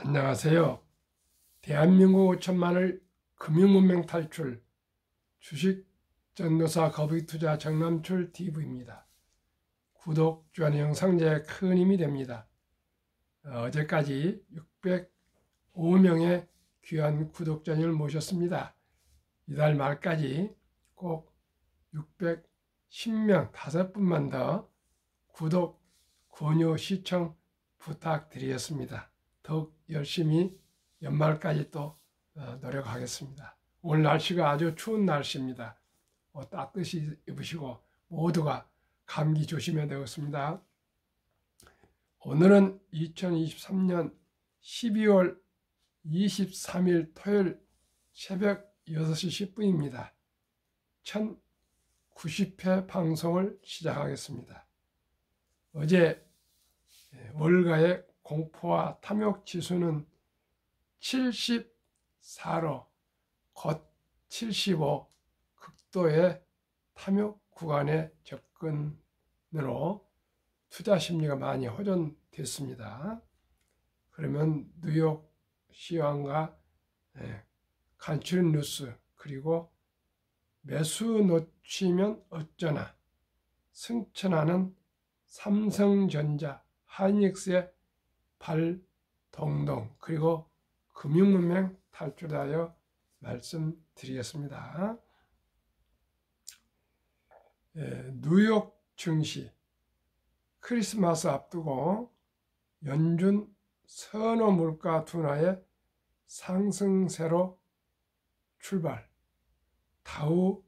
안녕하세요. 대한민국 5천만을 금융문맹 탈출 주식 전도사 거북이투자 정남출 TV입니다. 구독, 좋아요 영상제에 큰 힘이 됩니다. 어제까지 605명의 귀한 구독자님을 모셨습니다. 이달 말까지 꼭 610명 5분만 더 구독, 권유, 시청 부탁드리겠습니다. 더욱 열심히 연말까지 또 노력하겠습니다. 오늘 날씨가 아주 추운 날씨입니다. 따뜻히 입으시고 모두가 감기 조심해야 되겠습니다. 오늘은 2023년 12월 23일 토요일 새벽 6시 10분입니다. 1090회 방송을 시작하겠습니다. 어제 월가의 공포와 탐욕 지수는 74로 곧 75 극도의 탐욕 구간의 접근으로 투자 심리가 많이 호전됐습니다. 그러면 뉴욕 시황과 간추린 뉴스 그리고 매수 놓치면 어쩌나 승천하는 삼성전자, 하이닉스의 발동동 그리고 금융문맹 탈출하여 말씀드리겠습니다. 뉴욕 증시 크리스마스 앞두고 연준 선호 물가 둔화의 상승세로 출발, 다우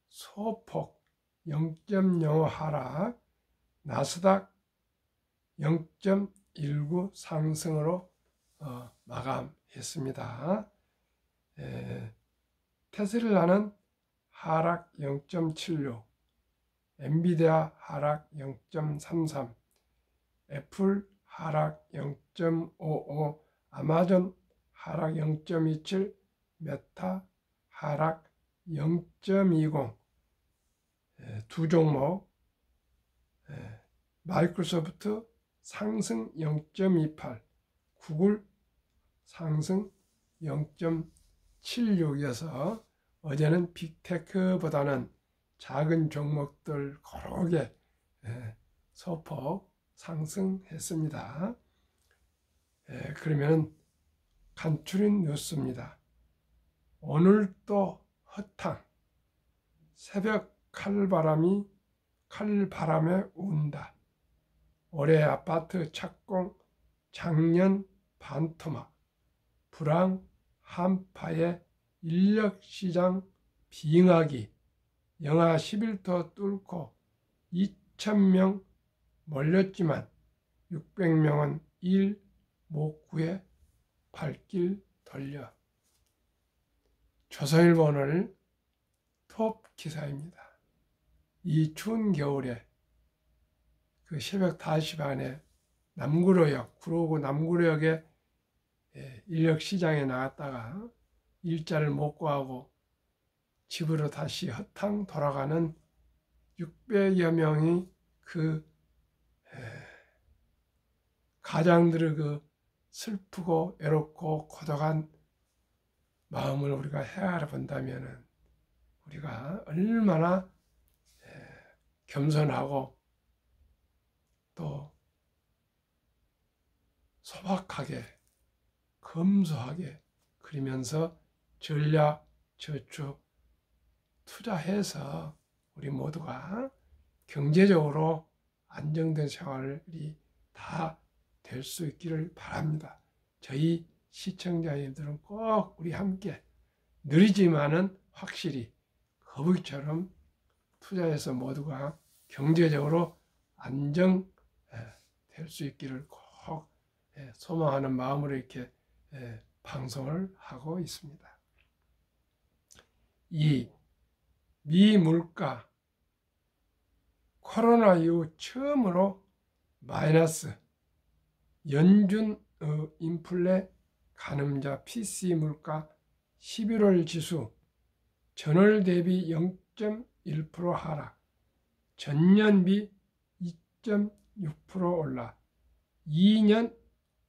소폭 0.05 하락, 나스닥 0.19 상승으로 마감했습니다. 테슬라는 하락 0.76, 엔비디아 하락 0.33, 애플 하락 0.55, 아마존 하락 0.27, 메타 하락 0.20, 두 종목, 마이크로소프트 상승 0.28, 구글 상승 0.76이어서 어제는 빅테크보다는 작은 종목들 고르게 소폭 상승했습니다. 그러면 간추린 뉴스입니다. 오늘도 허탕, 새벽 칼바람에 운다. 올해 아파트 착공 작년 반토막, 불황 한파의 인력시장 빙하기, 영하 11도 뚫고 2,000명 몰렸지만 600명은 일 못 구해 발길 돌려. 조선일보 오늘 톱 기사입니다. 이 추운 겨울에 그 새벽 5시 반에 남구로역, 구로구 남구로역에 인력시장에 나갔다가 일자를 못 구하고 집으로 다시 허탕 돌아가는 600여 명이 그 가장들의 그 슬프고 외롭고 고독한 마음을 우리가 헤아려 본다면 우리가 얼마나 겸손하고 또 소박하게 검소하게 그러면서 전략, 저축, 투자해서 우리 모두가 경제적으로 안정된 생활이 다 될 수 있기를 바랍니다. 저희 시청자님들은 꼭 우리 함께 느리지만은 확실히 거북이처럼 투자해서 모두가 경제적으로 안정될 수 있기를 꼭 소망하는 마음으로 이렇게 방송을 하고 있습니다. 이 미물가 코로나 이후 처음으로 마이너스, 연준 인플레 가늠자 PCE 물가 11월 지수 전월 대비 0.1% 하락, 전년비 2.6% 올라 2년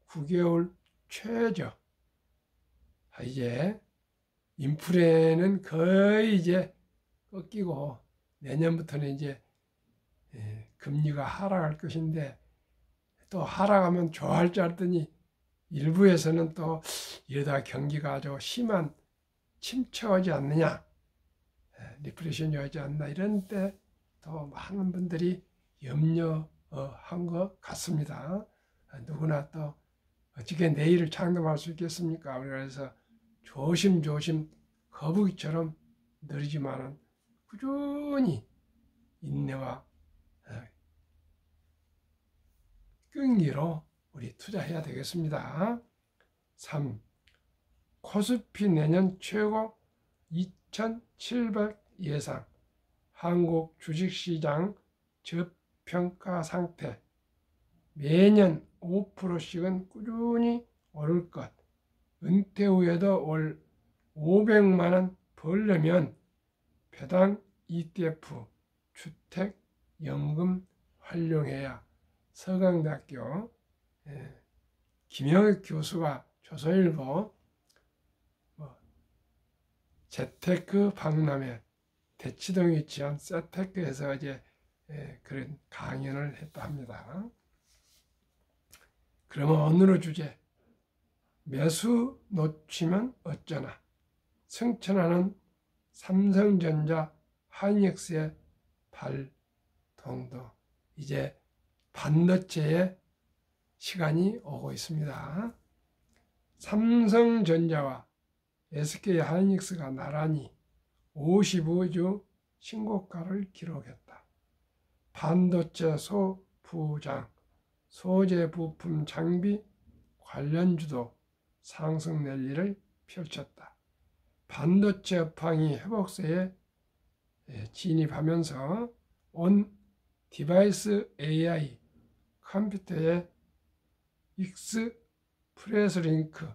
9개월 최저. 이제 인플레는 거의 이제 꺾이고 내년부터는 이제 금리가 하락할 것인데, 또 하락하면 좋아할 줄 알았더니 일부에서는 또 이러다 경기가 아주 심한 침체하지 않느냐, 리프레션이 오지 않나, 이런 때 더 많은 분들이 염려한 것 같습니다. 누구나 또 어떻게 내일을 장담할 수 있겠습니까? 그래서 조심조심 거북이처럼 느리지만은 꾸준히 인내와 끈기로 우리 투자해야 되겠습니다. 3. 코스피 내년 최고 2,700 예상. 한국 주식시장 저평가 상태. 매년 5%씩은 꾸준히 오를 것. 은퇴 후에도 월 500만 원 벌려면 배당 ETF, 주택, 연금 활용해야. 서강대학교 김영익 교수가 조선일보 재테크 박람회 대치동에 위치한 세테크에서 이제 그런 강연을 했다 합니다. 그러면 오늘의 주제, 매수 놓치면 어쩌나. 승천하는 삼성전자 하이닉스의 발동도. 이제 반도체의 시간이 오고 있습니다. 삼성전자와 SK 하이닉스가 나란히 55주 신고가를 기록했다. 반도체 소부장, 소재 부품 장비 관련주도 상승 랠리를 펼쳤다. 반도체 업황이 회복세에 진입하면서 온 디바이스 AI, 컴퓨터의 익스프레스링크,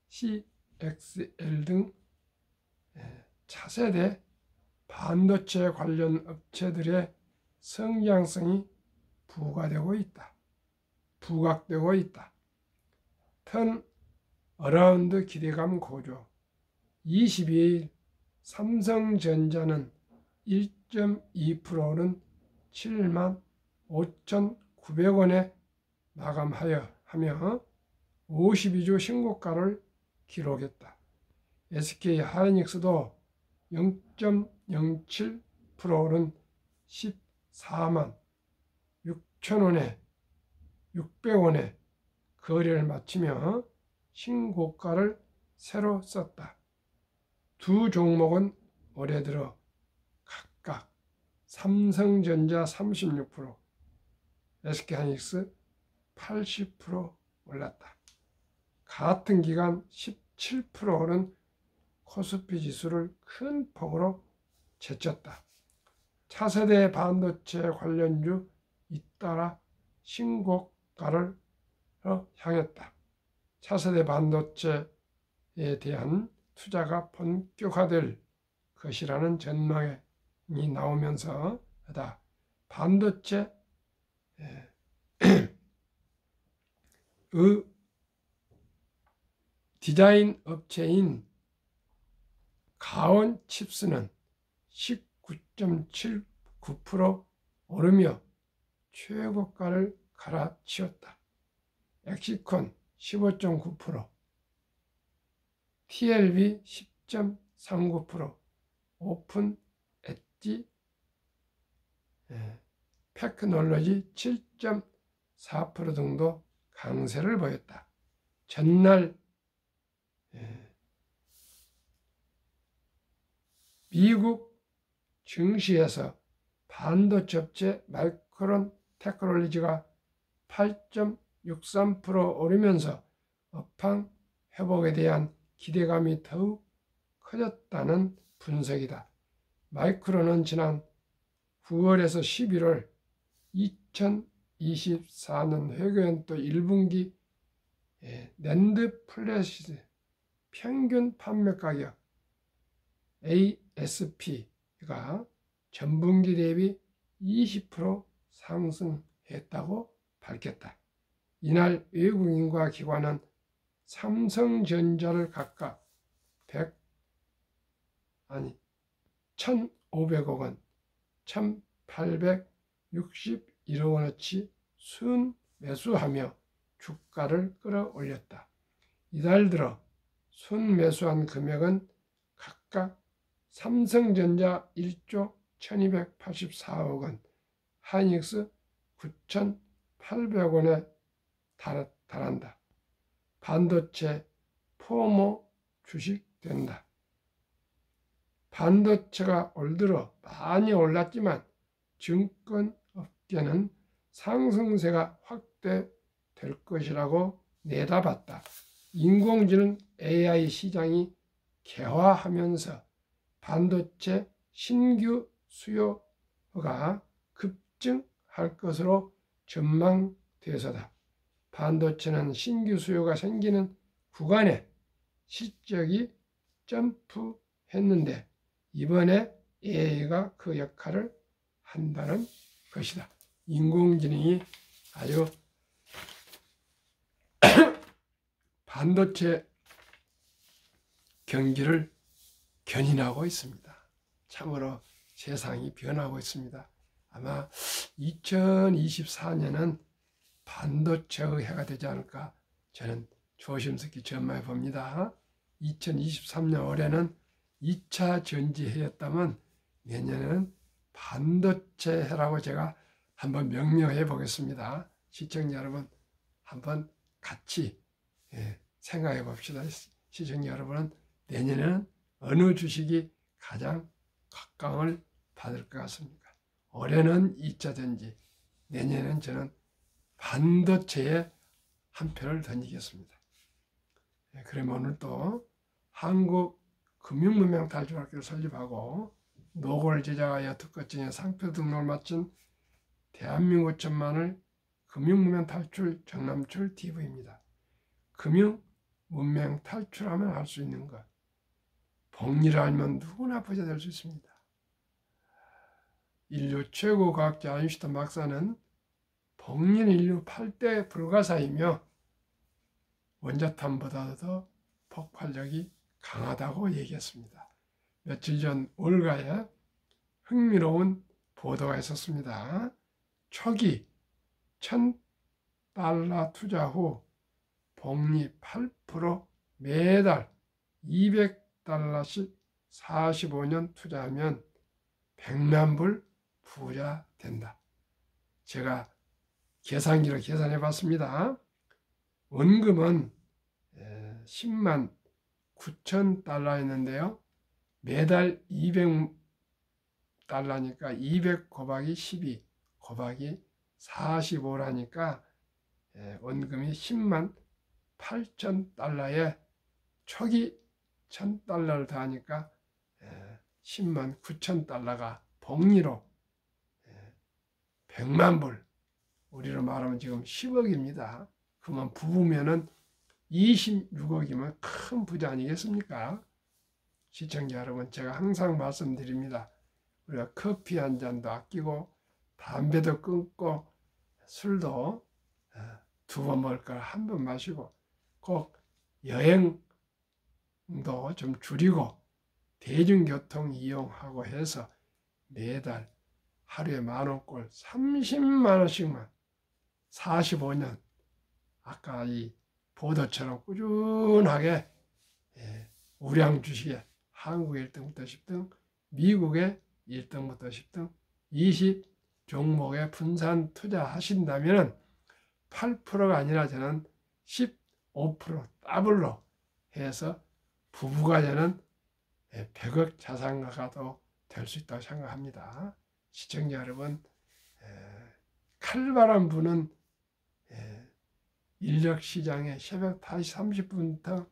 CXL 등 차세대 반도체 관련 업체들의 성장성이 부각되고 있다. 턴 어라운드 기대감 고조. 22일 삼성전자는 1.2%는 75,900원에 마감하며 52주 신고가를 기록했다. SK 하이닉스도 0.07%는 14만 6,600원에 거래를 마치며 신고가를 새로 썼다. 두 종목은 올해 들어 각각 삼성전자 36%, SK하이닉스 80% 올랐다. 같은 기간 17%는 코스피 지수를 큰 폭으로 제쳤다. 차세대 반도체 관련주 잇따라 신고가를 향했다. 차세대 반도체에 대한 투자가 본격화될 것이라는 전망이 나오면서 반도체 디자인 업체인 가온 칩스는 19.79% 오르며 최고가를 갈아치웠다. 엑시콘 15.9%, TLB 10.39%, 오픈 엣지 테크놀로지 7.4% 등도 강세를 보였다. 전날 미국 증시에서 반도체 업체 마이크론 테크놀로지가 8.63% 오르면서 업황 회복에 대한 기대감이 더욱 커졌다는 분석이다. 마이크론은 지난 9월에서 11월 2024년 회계연도 1분기 낸드 플래시 평균 판매 가격 ASP가 전분기 대비 20% 상승했다고 밝혔다. 이날 외국인과 기관은 삼성전자를 각각 1,500억 원, 1,861억 원어치 순매수하며 주가를 끌어올렸다. 이달 들어 순매수한 금액은 각각 삼성전자 1조 1284억 원, 하이닉스 9,800원에 달한다. 반도체 포모 주식 된다. 반도체가 올 들어 많이 올랐지만 증권업계는 상승세가 확대될 것이라고 내다봤다. 인공지능 AI 시장이 개화하면서 반도체 신규 수요가 급증할 것으로 전망돼서다. 반도체는 신규 수요가 생기는 구간에 실적이 점프했는데 이번에 AI가 그 역할을 한다는 것이다. 인공지능이 아주 반도체 경기를 견인하고 있습니다. 참으로 세상이 변하고 있습니다. 아마 2024년은 반도체의 해가 되지 않을까 저는 조심스럽게 전망해 봅니다. 2023년 올해는 2차 전지해였다면 내년에는 반도체 해라고 제가 한번 명명해 보겠습니다. 시청자 여러분 한번 같이 생각해 봅시다. 시청자 여러분은 내년에는 어느 주식이 가장 각광을 받을 것 같습니까? 올해는 2차 전지, 내년에는 저는 반도체에 한 표를 던지겠습니다. 그러면 오늘 또 한국 금융문명 탈출학교를 설립하고 노골 제작하여 특허증에 상표 등록을 마친 대한민국 천만을 금융문명 탈출 정남출 TV입니다. 금융문명 탈출하면 할 수 있는 것. 복리를 알면 누구나 부자 될 수 있습니다. 인류 최고 과학자 아인슈타인 박사는 복리는 인류 8대 불가사이며 원자탄보다도 더 폭발력이 강하다고 얘기했습니다. 며칠 전 월가에 흥미로운 보도가 있었습니다. 초기 $1,000 투자 후 복리 8% 매달 $200씩 45년 투자하면 100만 불 부자 된다. 제가 계산기로 계산해 봤습니다. 원금은 10만 9천 달러였는데요. 매달 200달러니까 200 곱하기 12 곱하기 45라니까 원금이 10만 8천 달러에 초기 1,000달러를 더하니까 10만 9천 달러가 복리로 100만 불, 우리로 말하면 지금 10억입니다. 그만 부부면은 26억이면 큰 부자 아니겠습니까? 시청자 여러분, 제가 항상 말씀드립니다. 우리가 커피 한 잔도 아끼고 담배도 끊고 술도 2번 먹을 걸 1번 마시고 꼭 여행도 좀 줄이고 대중교통 이용하고 해서 매달 하루에 10,000원꼴 30만 원씩만 45년 아까 이 보도처럼 꾸준하게 우량 주식에 한국의 1등부터 10등, 미국의 1등부터 10등 20 종목에 분산 투자하신다면 8%가 아니라 저는 15% 더블로 해서 부부가 되는 100억 자산가가 될 수 있다고 생각합니다. 시청자 여러분, 칼바람 부는 인력시장에 새벽 5시 30분부터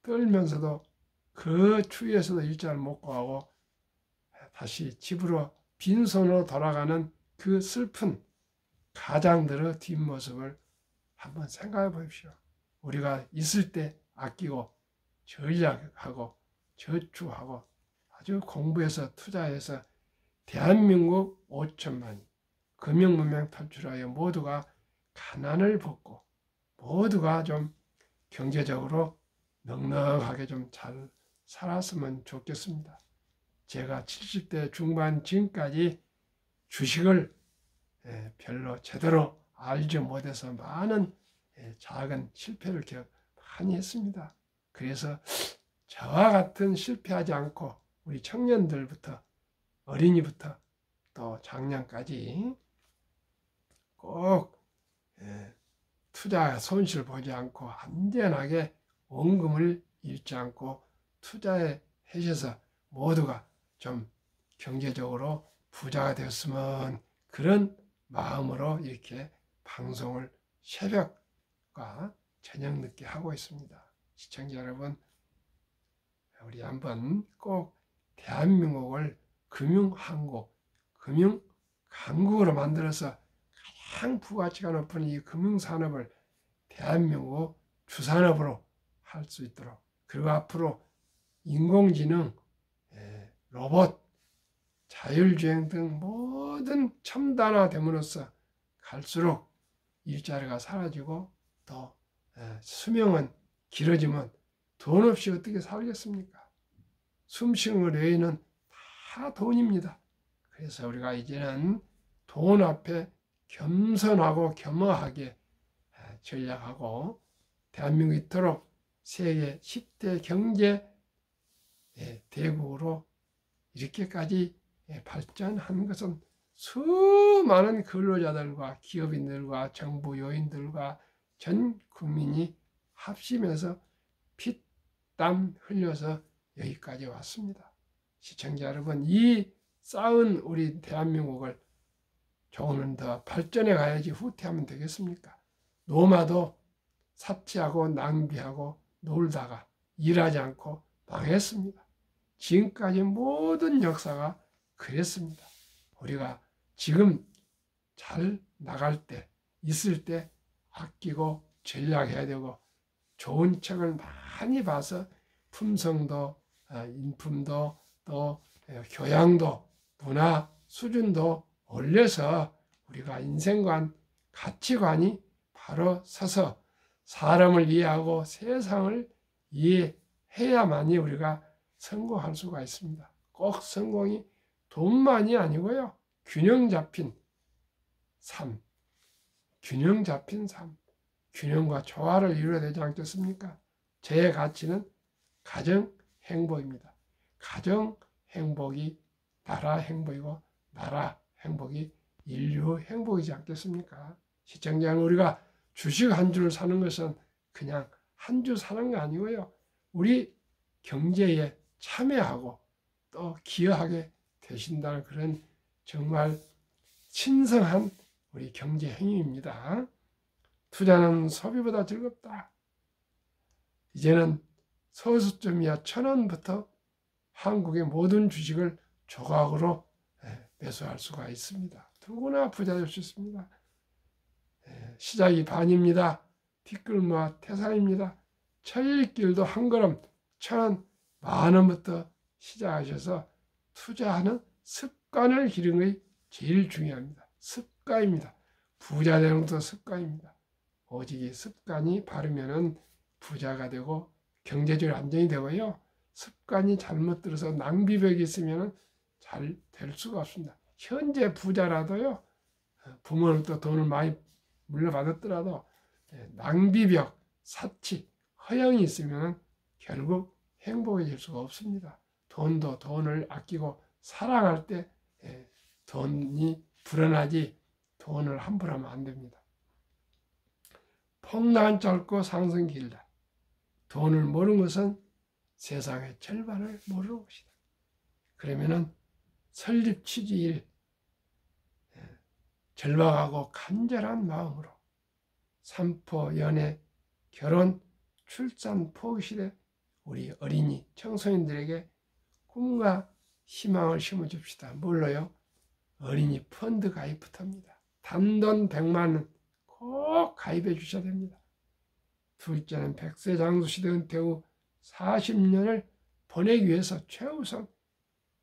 떨면서도 그 추위에서도 일자를 못 구하고 다시 집으로 빈손으로 돌아가는 그 슬픈 가장들의 뒷모습을 한번 생각해 보십시오. 우리가 있을 때 아끼고 전략하고 저축하고 아주 공부해서 투자해서 대한민국 5천만이 금융문명 탈출하여 모두가 가난을 벗고 모두가 좀 경제적으로 넉넉하게 좀 잘 살았으면 좋겠습니다. 제가 70대 중반 지금까지 주식을 별로 제대로 알지 못해서 많은 작은 실패를 많이 했습니다. 그래서 저와 같은 실패하지 않고 우리 청년들부터 어린이부터 또 장년까지 꼭 투자 손실 보지 않고 안전하게 원금을 잃지 않고 투자에 하셔서 모두가 좀 경제적으로 부자가 되었으면 그런 마음으로 이렇게 방송을 새벽과 저녁 늦게 하고 있습니다. 시청자 여러분, 우리 한번 꼭 대한민국을 금융한국, 금융강국으로 만들어서 가장 부가치가 높은 이 금융산업을 대한민국 주산업으로 할 수 있도록, 그리고 앞으로 인공지능, 로봇, 자율주행 등 모든 첨단화됨으로써 갈수록 일자리가 사라지고 또 수명은 길어지면 돈 없이 어떻게 살겠습니까? 숨쉬는 외에는 다 돈입니다. 그래서 우리가 이제는 돈 앞에 겸손하고 겸허하게 전략하고 대한민국이 이토록 세계 10대 경제 대국으로 이렇게까지 발전한 것은 수많은 근로자들과 기업인들과 정부 요인들과 전 국민이 합심해서 피땀 흘려서 여기까지 왔습니다. 시청자 여러분, 이 쌓은 우리 대한민국을 조금 더 발전해 가야지 후퇴하면 되겠습니까? 노마도 사치하고 낭비하고 놀다가 일하지 않고 망했습니다. 지금까지 모든 역사가 그랬습니다. 우리가 지금 잘 나갈 때, 있을 때 아끼고 전략해야 되고 좋은 책을 많이 봐서 품성도, 인품도, 또 교양도, 문화 수준도 올려서 우리가 인생관, 가치관이 바로 서서 사람을 이해하고 세상을 이해해야만이 우리가 성공할 수가 있습니다. 꼭 성공이 돈만이 아니고요. 균형 잡힌 삶, 균형과 조화를 이루어야 되지 않겠습니까? 제 가치는 가정 행복입니다. 가정 행복이 나라 행복이고 나라 행복이 인류 행복이지 않겠습니까? 시청자는 우리가 주식 한 주를 사는 것은 그냥 한 주 사는 거 아니고요. 우리 경제에 참여하고 또 기여하게 되신다는 그런 정말 신성한 우리 경제 행위입니다. 투자는 소비보다 즐겁다. 이제는 소수점이야 1,000원부터 한국의 모든 주식을 조각으로 매수할 수가 있습니다. 누구나 부자 될 수 있습니다. 시작이 반입니다. 뒷걸음과 태산입니다. 천리길도 한 걸음 1,000원, 10,000원부터 시작하셔서 투자하는 습관을 기르는 게 제일 중요합니다. 습관입니다. 부자 되는 것도 습관입니다. 오직 이 습관이 바르면은 부자가 되고 경제적으로 안정이 되고요. 습관이 잘못 들어서 낭비벽이 있으면 잘 될 수가 없습니다. 현재 부자라도요. 부모로부터 돈을 많이 물려받았더라도 낭비벽, 사치, 허영이 있으면 결국 행복해질 수가 없습니다. 돈을 아끼고 사랑할 때 돈이 불어나지 돈을 함부로 하면 안 됩니다. 폭락은 짧고 상승이 길다. 돈을 모르는 것은 세상의 절반을 모르는 것이다. 그러면은 설립 취지일 절박하고 간절한 마음으로 산포, 연애, 결혼, 출산, 포기시대 우리 어린이, 청소년들에게 꿈과 희망을 심어줍시다. 뭘로요? 어린이 펀드 가입부터입니다. 단돈 100만 원 꼭 가입해 주셔야 됩니다. 둘째는 100세 장수시대 은퇴 후 40년을 보내기 위해서 최우선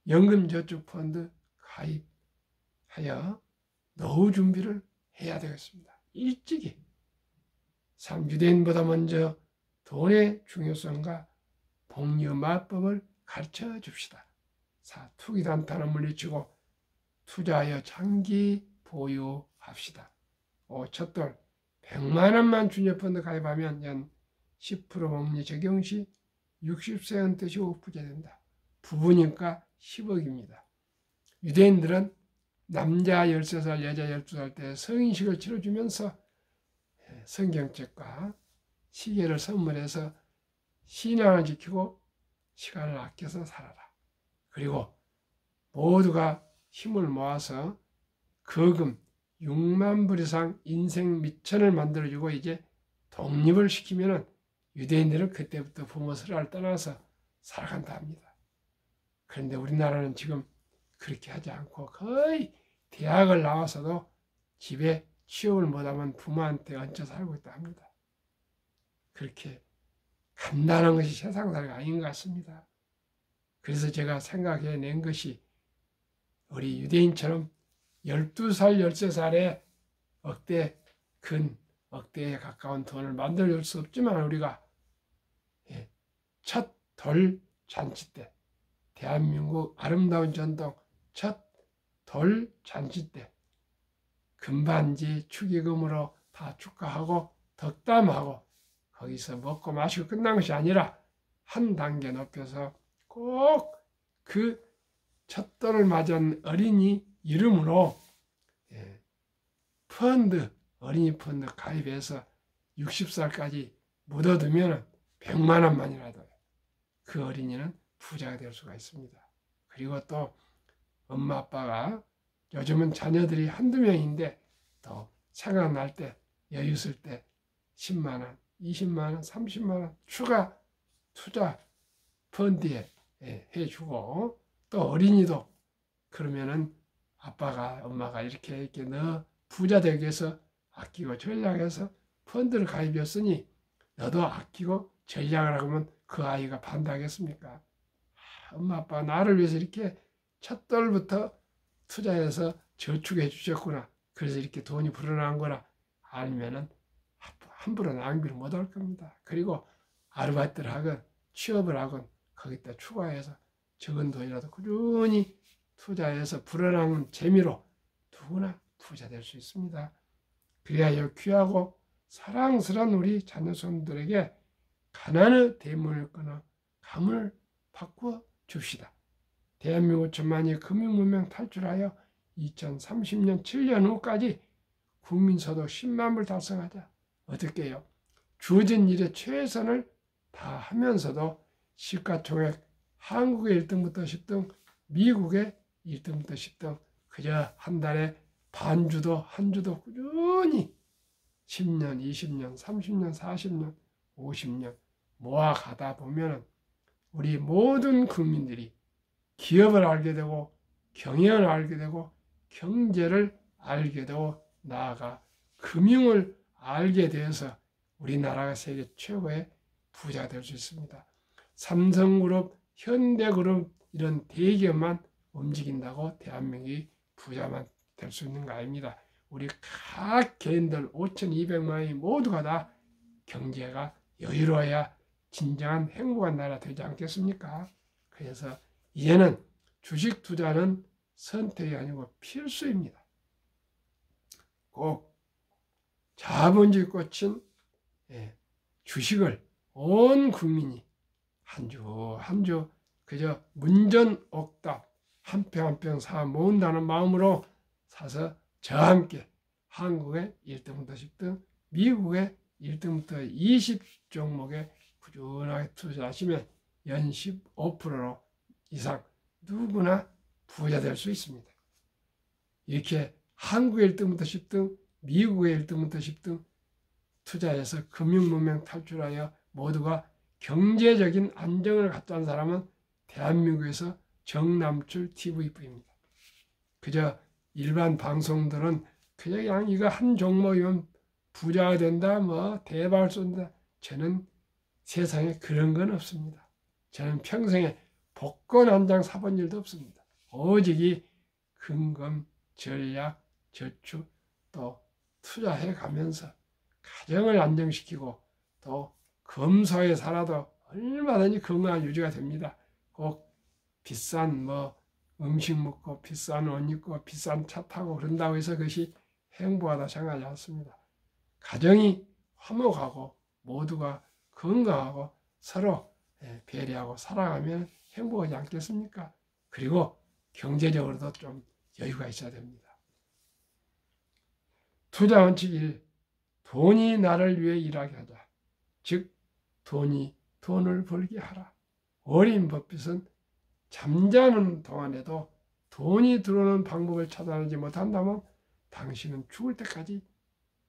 연금저축펀드 가입하여 노후 준비를 해야 되겠습니다. 일찍이 유대인보다 먼저 돈의 중요성과 복리 마법을 가르쳐 줍시다. 4. 투기 단타를 물리치고 투자하여 장기 보유합시다. 5. 첫돌 100만 원만 주니어펀드 가입하면 연 10% 복리 적용 시 60세 은퇴 시 5% 된다. 부부니까 10억입니다. 유대인들은 남자 13살, 여자 12살 때 성인식을 치러주면서 성경책과 시계를 선물해서 신앙을 지키고 시간을 아껴서 살아라. 그리고 모두가 힘을 모아서 거금 6만 불 이상 인생 미천을 만들어주고 이제 독립을 시키면은 유대인들은 그때부터 부모 슬하를 떠나서 살아간다 합니다. 그런데 우리나라는 지금 그렇게 하지 않고 거의 대학을 나와서도 집에 취업을 못하면 부모한테 얹혀 살고 있다 합니다. 그렇게 간단한 것이 세상살이가 아닌 것 같습니다. 그래서 제가 생각해낸 것이 우리 유대인처럼 12살, 13살에 억대에 가까운 돈을 만들어줄 수 없지만 우리가 첫 돌 잔치 때, 대한민국 아름다운 전통 첫 돌 잔치 때 금반지 축의금으로 다 축하하고 덕담하고 거기서 먹고 마시고 끝난 것이 아니라 한 단계 높여서 꼭 그 첫 돌을 맞은 어린이 이름으로 어린이 펀드 가입해서 60살까지 묻어두면 100만 원만이라도 그 어린이는 부자가 될 수가 있습니다. 그리고 또 엄마 아빠가 요즘은 자녀들이 한두 명인데 또 생각날 때 여유 있을 때 10만 원, 20만 원, 30만 원 추가 투자 펀드에 해주고 또 어린이도 그러면은 아빠가 엄마가 이렇게 너 부자 되기 위해서 아끼고 전략해서 펀드를 가입했으니 너도 아끼고 전략을 하면 그 아이가 반대하겠습니까? 엄마 아빠 나를 위해서 이렇게 첫 돌부터 투자해서 저축해 주셨구나. 그래서 이렇게 돈이 불어난 거나 알면은 함부로 낭비를 못할 겁니다. 그리고 아르바이트를 하건 취업을 하건 거기다 추가해서 적은 돈이라도 꾸준히 투자해서 불어나는 재미로 누구나 부자 될 수 있습니다. 그래야 귀하고 사랑스러운 우리 자녀손들에게 가난의 대문을 끊어 감을 바꾸어 줍시다. 대한민국 천만이 금융문명 탈출하여 2030년 7년 후까지 국민소득 10만 불 달성하자. 어떻게 해요? 주어진 일에 최선을 다하면서도 시가총액 한국의 1등부터 10등, 미국의 1등부터 10등 그저 한 달에 반 주도 한 주도 꾸준히 10년, 20년, 30년, 40년, 50년 모아가다 보면 우리 모든 국민들이 기업을 알게 되고 경영을 알게 되고 경제를 알게 되고 나아가 금융을 알게 되어서 우리나라가 세계 최고의 부자가 될 수 있습니다. 삼성그룹, 현대그룹 이런 대기업만 움직인다고 대한민국이 부자만 될 수 있는 거 아닙니다. 우리 각 개인들 5,200만이 모두가 다 경제가 여유로워야 진정한 행복한 나라 되지 않겠습니까? 그래서 이제는 주식 투자는 선택이 아니고 필수입니다. 꼭 자본주의 꽂힌 주식을 온 국민이 한 주 그저 문전옥답 한 평 한 평 사 모은다는 마음으로 사서 저와 함께 한국의 1등부터 10등, 미국의 1등부터 20 종목에 꾸준하게 투자하시면 연 15% 이상 누구나 부자 될 수 있습니다. 이렇게 한국의 1등부터 10등, 미국의 1등부터 10등 투자해서 금융문명 탈출하여 모두가 경제적인 안정을 갖던 사람은 대한민국에서 정남출 TV뿐입니다. 그저 일반 방송들은 그냥 이거 한 종목이면 부자가 된다, 대박을 쏜다. 저는 세상에 그런 건 없습니다. 저는 평생에 복권 한 장 사본 일도 없습니다. 오직 이 금융, 전략, 저축 또 투자해 가면서 가정을 안정시키고 또 검소하게 살아도 얼마든지 건강한 유지가 됩니다. 꼭 비싼 음식 먹고 비싼 옷 입고 비싼 차 타고 그런다고 해서 그것이 행복하다 생각하지 않습니다. 가정이 화목하고 모두가 건강하고 서로 배려하고 살아가면 행복하지 않겠습니까? 그리고 경제적으로도 좀 여유가 있어야 됩니다. 투자 원칙 1. 돈이 나를 위해 일하게 하자. 즉 돈이 돈을 벌게 하라. 워렌 버핏은 잠자는 동안에도 돈이 들어오는 방법을 찾아내지 못한다면 당신은 죽을 때까지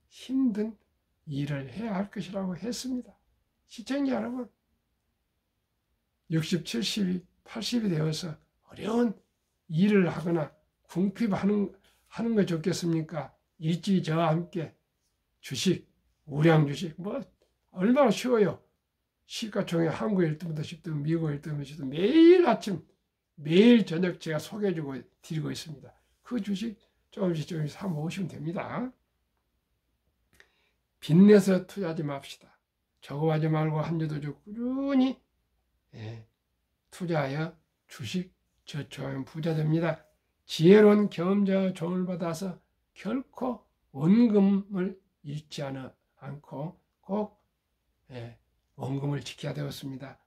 힘든 일을 해야 할 것이라고 했습니다. 시청자 여러분, 60, 70이 80이 되어서 어려운 일을 하거나 궁핍하는 거 좋겠습니까? 일찍 저와 함께 주식, 우량 주식, 얼마나 쉬워요. 시가총액 한국 1등부터 10등, 미국 1등부터 10등 매일 아침, 매일 저녁 제가 소개해주고 드리고 있습니다. 그 주식 조금씩 사 모으시면 됩니다. 빚내서 투자하지 맙시다. 저거하지 말고 한 주도 주 꾸준히 투자하여 주식 저축하면 부자 됩니다. 지혜로운 경험자의 조언을 받아서 결코 원금을 잃지 않고 꼭 원금을 지켜야 되었습니다.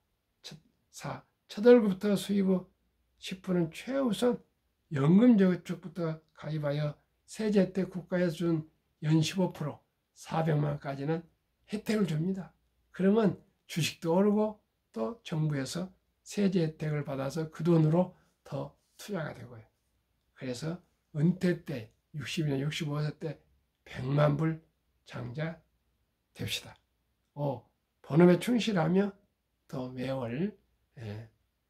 4. 첫 월급부터 수입 후 10%는 최우선 연금저축부터 가입하여 세제 혜택 국가에서 준 연 15% 400만 원까지는 혜택을 줍니다. 그러면 주식도 오르고 또 정부에서 세제 혜택을 받아서 그 돈으로 더 투자가 되고요. 그래서 은퇴 때 60이나 65세 때 100만 불 장자 됩시다. 5. 본업에 충실하며 또 매월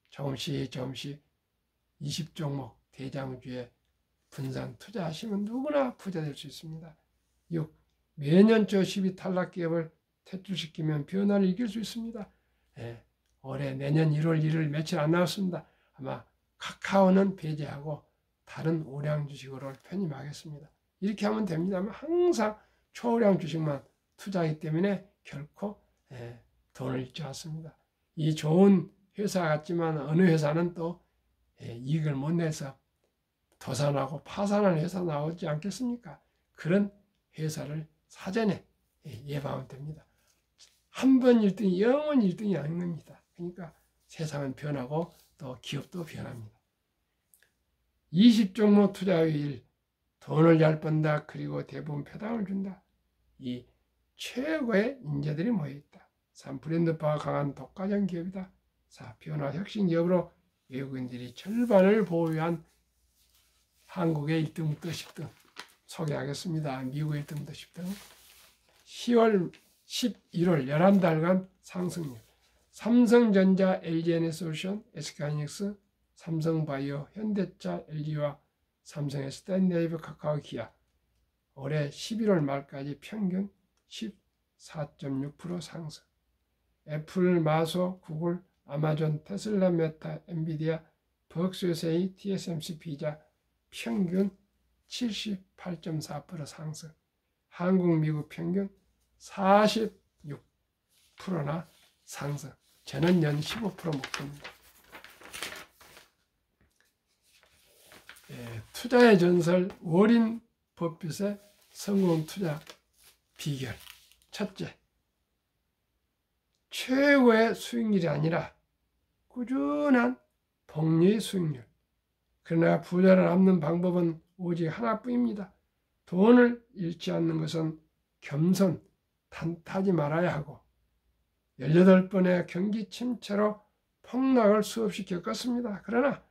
조금씩 20종목 대장주에 분산 투자하시면 누구나 부자 될 수 있습니다. 6. 매년 저 12 탈락 기업을 퇴출시키면 변화를 이길 수 있습니다. 올해 내년 1월 1일 며칠 안 나왔습니다. 아마 카카오는 배제하고 다른 우량 주식으로 편입하겠습니다. 이렇게 하면 됩니다만 항상 초우량 주식만 투자하기 때문에 결코 돈을 잃지 않습니다. 이 좋은 회사 같지만 어느 회사는 또 이익을 못 내서 도산하고 파산하는 회사 나오지 않겠습니까? 그런 회사를 사전에 예방하면 됩니다. 한 번 1등이 영원 1등이 아닌 겁니다. 그러니까 세상은 변하고 또 기업도 변합니다. 20종목 투자율, 돈을 잘 번다. 그리고 대부분 배당을 준다. 이 최고의 인재들이 모여있다. 3. 브랜드파가 강한 독과점 기업이다. 4. 변화 혁신 기업으로 외국인들이 절반을 보유한 한국의 1등부터 10등 소개하겠습니다. 미국 1등부터 10등. 10월, 11월 11달간 상승률. 삼성전자, LG에너지솔루션, SK하이닉스, 삼성바이오, 현대차, LG와 삼성의 스탠레이브, 카카오, 기아. 올해 11월 말까지 평균 14.6% 상승. 애플, 마소, 구글, 아마존, 테슬라, 메타, 엔비디아, 버크셔세이, TSMC, 비자 평균 78.4% 상승. 한국, 미국 평균 46%나 상승. 저는 연 15% 목표입니다. 투자의 전설 워렌 버핏의 성공 투자 비결. 첫째, 최고의 수익률이 아니라 꾸준한 복리의 수익률. 그러나 부자를 남는 방법은 오직 하나뿐입니다. 돈을 잃지 않는 것은 겸손, 탓하지 말아야 하고 18번의 경기 침체로 폭락을 수없이 겪었습니다. 그러나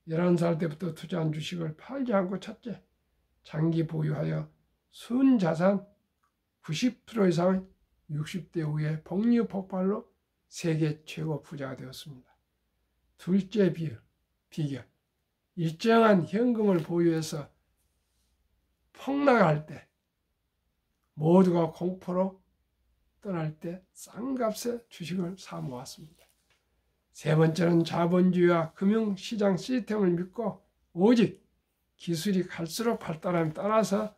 11살 때부터 투자한 주식을 팔지 않고 첫째, 장기 보유하여 순자산 90% 이상 60대 후에 복리 폭발로 세계 최고 부자가 되었습니다. 둘째 비결. 일정한 현금을 보유해서 폭락할 때 모두가 공포로 떠날 때 싼 값에 주식을 사 모았습니다. 세 번째는 자본주의와 금융시장 시스템을 믿고 오직 기술이 갈수록 발달함에 따라서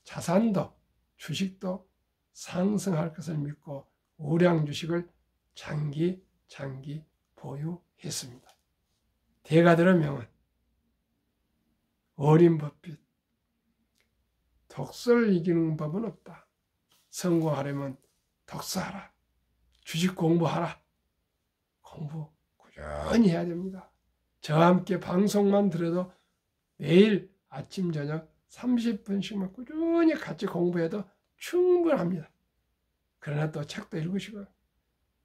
자산도 주식도 상승할 것을 믿고 우량 주식을 장기 보유했습니다. 대가들의 명언, 워린 버핏, 독서를 이기는 법은 없다. 성공하려면 독서하라. 주식 공부하라. 공부 꾸준히 해야 됩니다. 저와 함께 방송만 들어도 매일 아침 저녁 30분씩만 꾸준히 같이 공부해도 충분합니다. 그러나 또 책도 읽으시고요.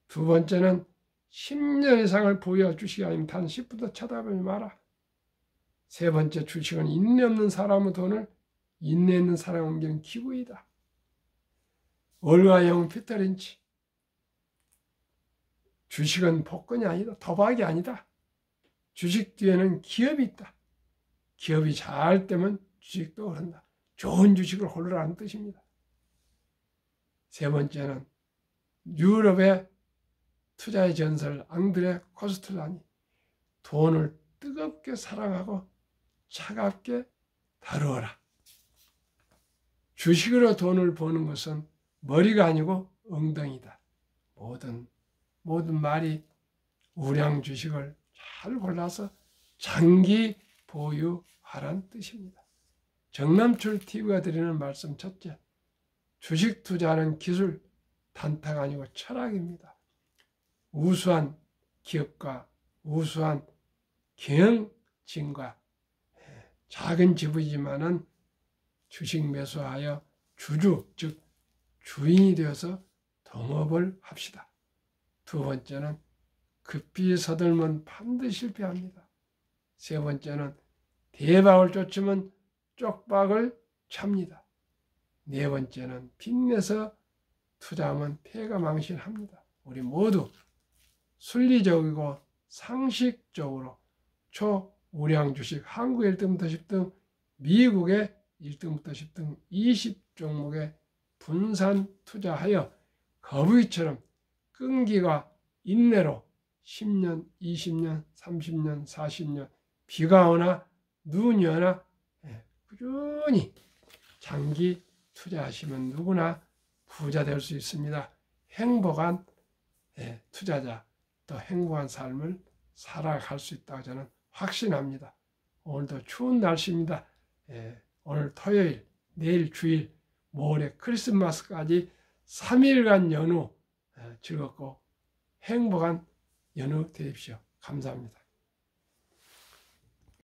두 번째는 10년 이상을 보유할 주식이 아니면 단 10분도 쳐다보지 마라. 세 번째, 주식은 인내 없는 사람의 돈을 인내 있는 사람에 옮기는 기구이다. 월가 영 피터 린치. 주식은 복권이 아니다. 도박이 아니다. 주식 뒤에는 기업이 있다. 기업이 잘 되면 주식도 오른다. 좋은 주식을 고르라는 뜻입니다. 세 번째는 유럽의 투자의 전설 앙드레 코스텔라니. 돈을 뜨겁게 사랑하고 차갑게 다루어라. 주식으로 돈을 버는 것은 머리가 아니고 엉덩이다. 모든 말이 우량 주식을 잘 골라서 장기 보유하란 뜻입니다. 정남철 TV가 드리는 말씀 첫째, 주식 투자는 기술, 단타가 아니고 철학입니다. 우수한 기업과 우수한 경영진과 작은 지분이지만은 주식 매수하여 주주, 즉 주인이 되어서 동업을 합시다. 두 번째는 급히 서둘면 반드시 실패합니다. 세 번째는 대박을 쫓으면 쪽박을 찹니다. 네 번째는 빚내서 투자하면 폐가 망신합니다. 우리 모두 순리적이고 상식적으로 초우량 주식 한국 1등부터 10등, 미국의 1등부터 10등 20종목에 분산 투자하여 거북이처럼 끈기와 인내로 10년, 20년, 30년, 40년 비가 오나 눈이 오나 꾸준히 장기 투자하시면 누구나 부자 될 수 있습니다. 행복한 투자자, 또 행복한 삶을 살아갈 수 있다고 저는 확신합니다. 오늘도 추운 날씨입니다. 오늘 토요일, 내일 주일, 모레 크리스마스까지 3일간 연휴 즐겁고 행복한 연휴 되십시오. 감사합니다.